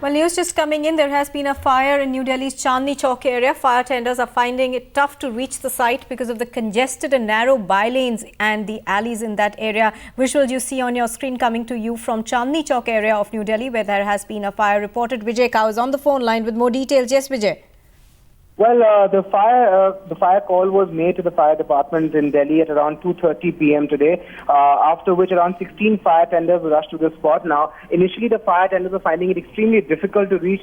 Well, news just coming in. There has been a fire in New Delhi's Chandni Chowk area. Fire tenders are finding it tough to reach the site because of the congested and narrow bylanes and the alleys in that area. Visuals you see on your screen coming to you from Chandni Chowk area of New Delhi, where there has been a fire reported. Vijay Kao is on the phone line with more details. Yes, Vijay. Well, the fire call was made to the fire department in Delhi at around 2:30 p.m. today, after which around 16 fire tenders rushed to the spot. Now, initially the fire tenders were finding it extremely difficult to reach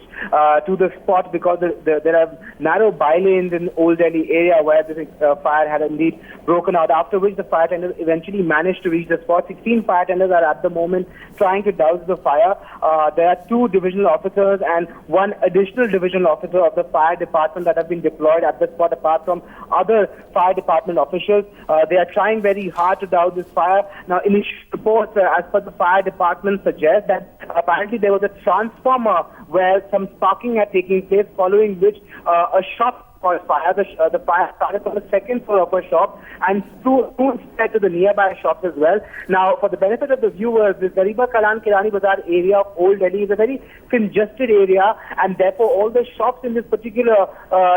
to the spot because there are narrow bylanes in Old Delhi area where the fire had indeed broken out, after which the fire tenders eventually managed to reach the spot. 16 fire tenders are at the moment trying to douse the fire. There are 2 divisional officers and 1 additional divisional officer of the fire department that have been deployed at the spot, apart from other fire department officials. They are trying very hard to douse this fire. Now, initial reports, as per the fire department, suggest that apparently there was a transformer where some sparking had taken place, following which a shop caught fire. The fire started from the 2nd floor of a shop and soon spread to the nearby shops as well. Now, for the benefit of the viewers, this Gariba Kalan Kirani Bazaar area of Old Delhi is a very congested area, and therefore all the shops in this particular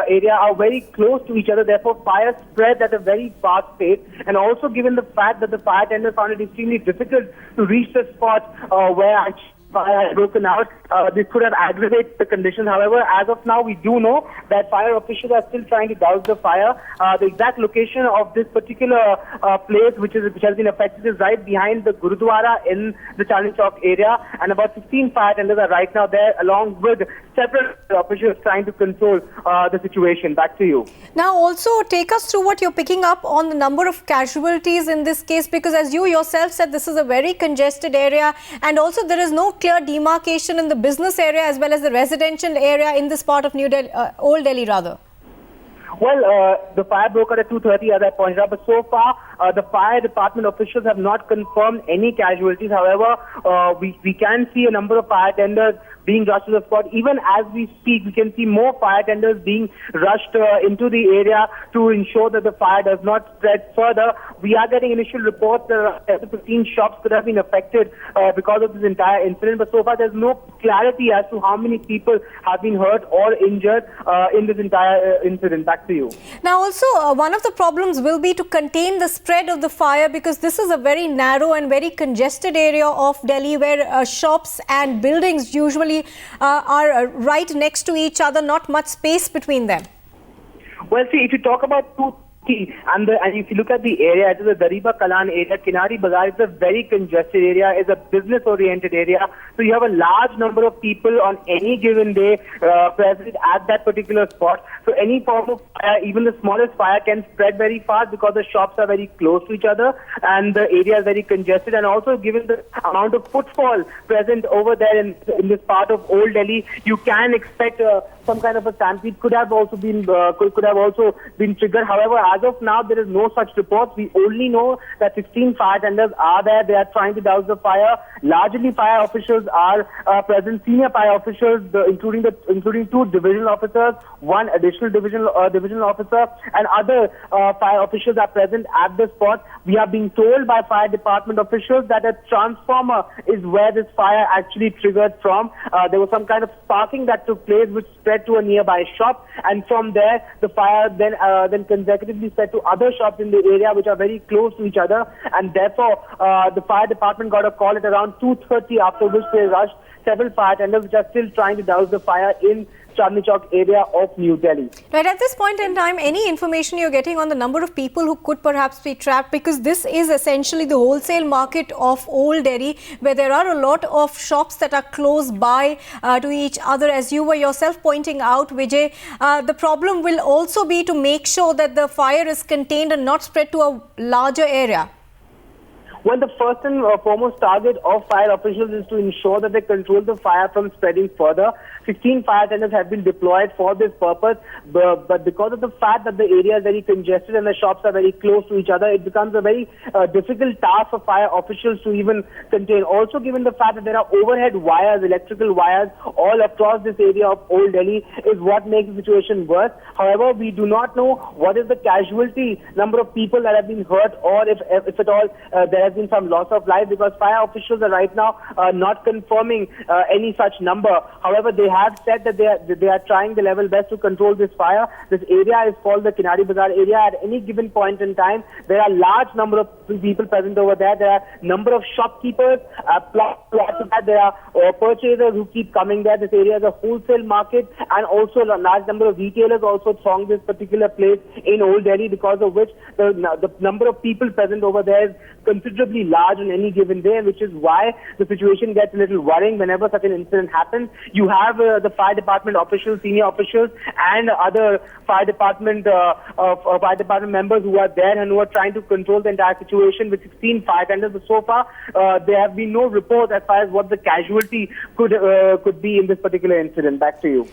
area are very close to each other. Therefore, fire spreads at a very fast pace, and also given the fact that the fire tenders found it extremely difficult to reach the spot where fire had broken out, this could have aggravated the conditions. However, as of now, we do know that fire officials are still trying to douse the fire. The exact location of this particular place, which has been affected, is right behind the Gurudwara in the Chandni Chowk area, and about 16 fire tenders are right now there, along with several officials trying to control the situation. Back to you. Now, also take us through what you're picking up on the number of casualties in this case, because as you yourself said, this is a very congested area, and also there is no clear demarcation in the business area as well as the residential area in this part of New Delhi, Old Delhi rather. Well, the fire broke out at 2:30, as I pointed out, but so far the fire department officials have not confirmed any casualties. However, we can see a number of fire tenders being rushed to the spot. Even as we speak, we can see more fire tenders being rushed into the area to ensure that the fire does not spread further. We are getting initial reports that 15 shops could have been affected because of this entire incident, but so far there's no clarity as to how many people have been hurt or injured in this entire incident. Back to you. Now, also one of the problems will be to contain the spread of the fire, because this is a very narrow and very congested area of Delhi where shops and buildings usually are right next to each other, not much space between them. Well, see, if you talk about and if you look at the area, it is a Gariba Kalan area. Kinari Bazaar is a very congested area, is a business-oriented area. So you have a large number of people on any given day present at that particular spot. So any form of fire, even the smallest fire, can spread very fast because the shops are very close to each other and the area is very congested. And also, given the amount of footfall present over there in this part of Old Delhi, you can expect some kind of a stampede could have also been triggered. However, as of now, there is no such reports. We only know that 16 fire tenders are there. They are trying to douse the fire. Largely, fire officials are present. Senior fire officials, including 2 divisional officers, 1 additional divisional officer, and other fire officials are present at the spot. We are being told by fire department officials that a transformer is where this fire actually triggered from. There was some kind of sparking that took place, which spread to a nearby shop, and from there, the fire then consecutively spread to other shops in the area which are very close to each other, and therefore the fire department got a call at around 2:30, after which they rushed several fire tenders which are still trying to douse the fire in Chandni Chowk area of New Delhi. Right, at this point in time, any information you're getting on the number of people who could perhaps be trapped, because this is essentially the wholesale market of Old Delhi, where there are a lot of shops that are close by to each other. As you were yourself pointing out, Vijay, the problem will also be to make sure that the fire is contained and not spread to a larger area. Well, the first and foremost target of fire officials is to ensure that they control the fire from spreading further. 16 fire tenders have been deployed for this purpose, but because of the fact that the area is very congested and the shops are very close to each other, it becomes a very difficult task for fire officials to even contain. Also, given the fact that there are overhead wires, electrical wires, all across this area of Old Delhi, is what makes the situation worse. However, we do not know what is the casualty number of people that have been hurt, or if at all there has has been some loss of life, because fire officials are right now not confirming any such number. However, they have said that they are trying the level best to control this fire. This area is called the Kinari Bazaar area. At any given point in time, there are large number of people present over there. There are number of shopkeepers. Plus to that, there are purchasers who keep coming there. This area is a wholesale market, and also a large number of retailers also throng this particular place in Old Delhi, because of which the number of people present over there is considerably large on any given day, which is why the situation gets a little worrying whenever such an incident happens. You have the fire department officials, senior officials, and other fire department members who are there and who are trying to control the entire situation with 16 fire tenders. But so far, there have been no reports as far as what the casualty could be in this particular incident. Back to you.